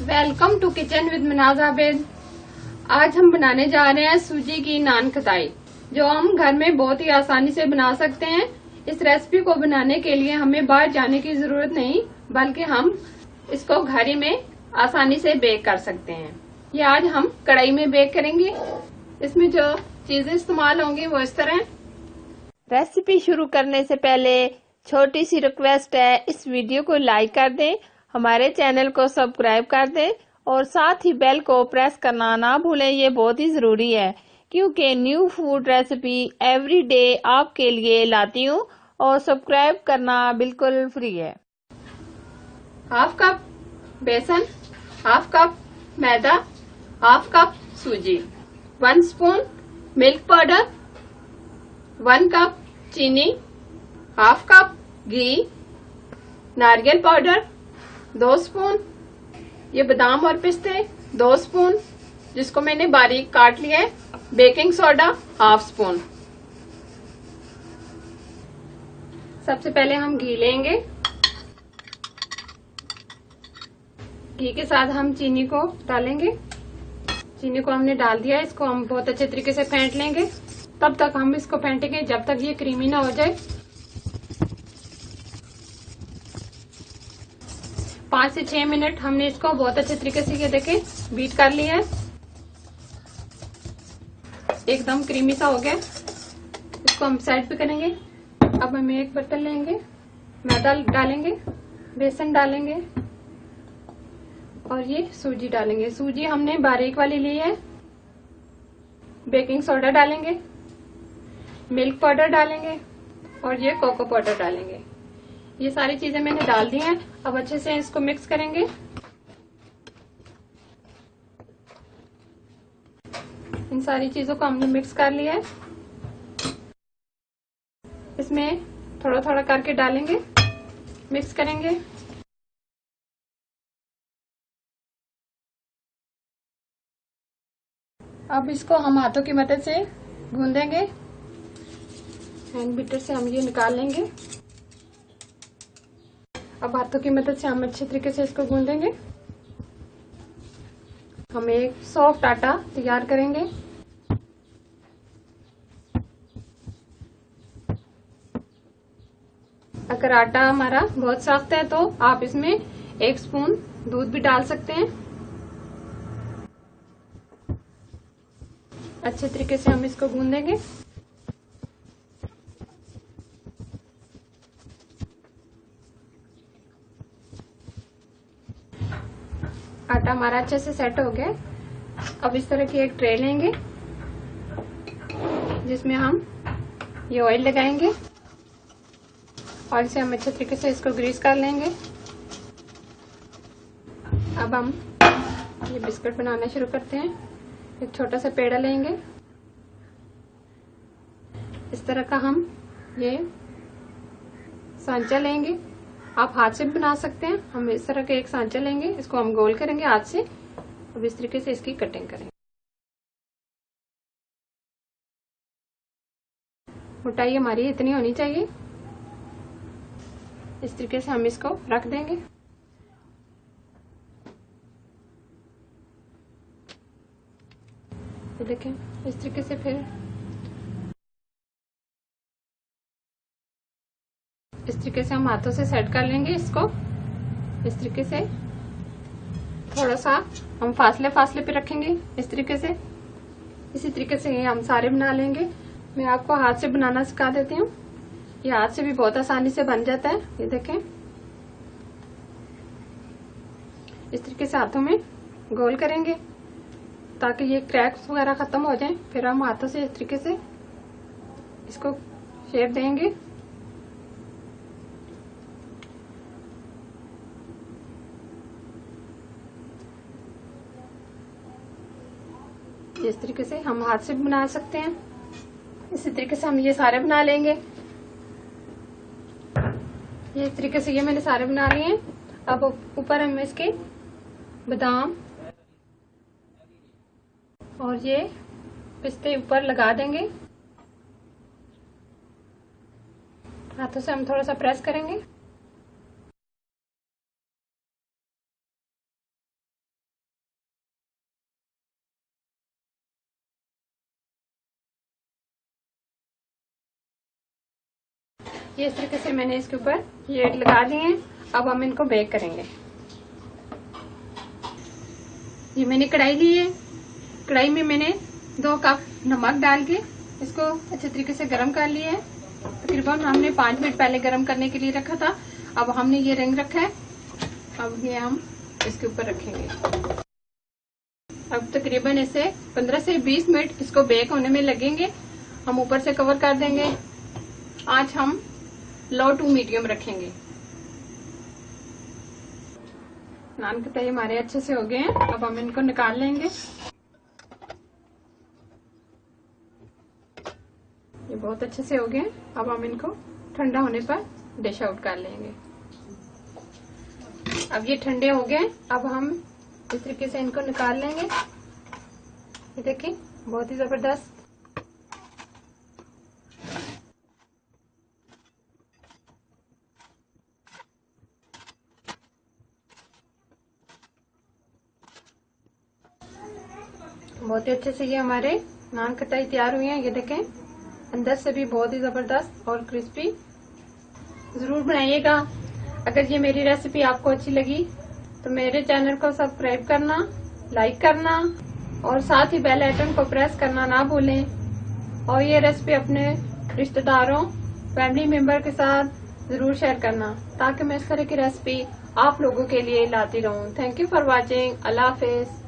Welcome to kitchen with Manaz Abid. आज हम बनाने जा रहे हैं सूजी की नान खटाई, जो हम घर में बहुत ही आसानी से बना सकते हैं। इस रेसिपी को बनाने के लिए हमें बाहर जाने की जरूरत नहीं, बल्कि हम इसको घर ही में आसानी से बेक कर सकते हैं। ये आज हम कढ़ाई में बेक करेंगे। इसमें जो चीजें इस्तेमाल होंगी वो इस तरह। रेसिपी शुरू करने से पहले छोटी सी रिक्वेस्ट है, इस वीडियो को लाइक कर दें, हमारे चैनल को सब्सक्राइब कर दें और साथ ही बेल को प्रेस करना ना भूलें। ये बहुत ही जरूरी है क्योंकि new food recipe every day आपके लिए लाती हूँ और सब्सक्राइब करना बिल्कुल फ्री है। हाफ कप बेसन, हाफ कप मैदा, हाफ कप सूजी, 1 स्पून मिल्क पाउडर, 1 कप चीनी, हाफ कप घी, नारियल पाउडर 2 स्पून, ये बादाम और पिस्ते 2 स्पून जिसको मैंने बारीक काट लिया है, बेकिंग सोडा हाफ स्पून। सबसे पहले हम घी लेंगे। घी के साथ हम चीनी को डालेंगे। चीनी को हमने डाल दिया, इसको हम बहुत अच्छे तरीके से फेंट लेंगे। तब तक हम इसको फेंटेंगे जब तक ये क्रीमी ना हो जाए। 5 से 6 मिनट हमने इसको बहुत अच्छे तरीके से ये देखें बीट कर लिया है। एकदम क्रीमी सा हो गया। इसको हम साइड पे करेंगे। अब हम एक बर्तन लेंगे, मैदा डालेंगे, बेसन डालेंगे और ये सूजी डालेंगे। सूजी हमने बारीक वाली ली है। बेकिंग सोडा डालेंगे, मिल्क पाउडर डालेंगे और ये कोको पाउडर डालेंगे। ये सारी चीजें मैंने डाल दी हैं। अब अच्छे से इसको मिक्स करेंगे। इन सारी चीजों को हमने मिक्स कर लिया है। इसमें थोड़ा थोड़ा करके डालेंगे, मिक्स करेंगे। अब इसको हम हाथों की मदद से गूंदेंगे। हैंड बीटर से हम ये निकाल लेंगे। अब हाथों की मदद से हम अच्छे तरीके से इसको गूंदेंगे। हम एक सॉफ्ट आटा तैयार करेंगे। अगर आटा हमारा बहुत सख्त है तो आप इसमें 1 स्पून दूध भी डाल सकते हैं। अच्छे तरीके से हम इसको गूंदेंगे। आटा हमारा अच्छे से सेट हो गया। अब इस तरह की एक ट्रे लेंगे जिसमें हम ये ऑयल लगाएंगे। ऑयल से हम अच्छे तरीके से इसको ग्रीस कर लेंगे। अब हम ये बिस्कुट बनाना शुरू करते हैं। एक छोटा सा पेड़ा लेंगे। इस तरह का हम ये सांचा लेंगे। आप हाथ से भी बना सकते हैं। हम इस तरह का एक सांचा लेंगे, इसको हम गोल करेंगे हाथ से। अब इस तरीके से इसकी कटिंग करेंगे। मोटाई हमारी इतनी होनी चाहिए। इस तरीके से हम इसको रख देंगे। तो देखें इस तरीके से फिर इस तरीके से हम हाथों से सेट कर लेंगे इसको। इस तरीके से थोड़ा सा हम फासले पे रखेंगे इस तरीके से। इसी तरीके से हम सारे बना लेंगे। मैं आपको हाथ से बनाना सिखा देती हूँ। ये हाथ से भी बहुत आसानी से बन जाता है। ये देखें इस तरीके से हाथों में गोल करेंगे ताकि ये क्रैक्स वगैरह खत्म हो जाएं। फिर हम हाथों से इस तरीके से इसको शेप देंगे। इस तरीके से हम हाथ से भी बना सकते हैं। इसी तरीके से हम ये सारे बना लेंगे। ये इस तरीके से ये मैंने सारे बना लिए हैं। अब ऊपर हम इसके बादाम और ये पिस्ते ऊपर लगा देंगे। हाथों से हम थोड़ा सा प्रेस करेंगे। ये इस तरीके से मैंने इसके ऊपर ये लगा लिए हैं। अब हम इनको बेक करेंगे। ये मैंने कढ़ाई ली है। कढ़ाई में मैंने 2 कप नमक डाल के इसको अच्छे तरीके से गर्म कर लिया है। तकरीबन हमने 5 मिनट पहले गर्म करने के लिए रखा था। अब हमने ये रिंग रखा है। अब ये हम इसके ऊपर रखेंगे। अब तकरीबन इसे 15 से 20 मिनट इसको बेक होने में लगेंगे। हम ऊपर से कवर कर देंगे। आज हम लो टू मीडियम रखेंगे। नान कताई हमारे अच्छे से हो गए हैं। अब हम इनको निकाल लेंगे। ये बहुत अच्छे से हो गए। अब हम इनको ठंडा होने पर डिश आउट कर लेंगे। अब ये ठंडे हो गए। अब हम इस तरीके से इनको निकाल लेंगे। ये देखिए बहुत ही जबरदस्त। बहुत ही अच्छे से ये हमारे नान कटाई तैयार हुई है। ये देखें अंदर से भी बहुत ही जबरदस्त और क्रिस्पी। जरूर बनाइएगा। अगर ये मेरी रेसिपी आपको अच्छी लगी तो मेरे चैनल को सब्सक्राइब करना, लाइक करना और साथ ही बेल आइकन को प्रेस करना ना भूलें। और ये रेसिपी अपने रिश्तेदारों, फैमिली मेंबर के साथ जरूर शेयर करना ताकि मैं इस तरह की रेसिपी आप लोगों के लिए लाती रहूं। Thank you for watching. Allah Hafiz.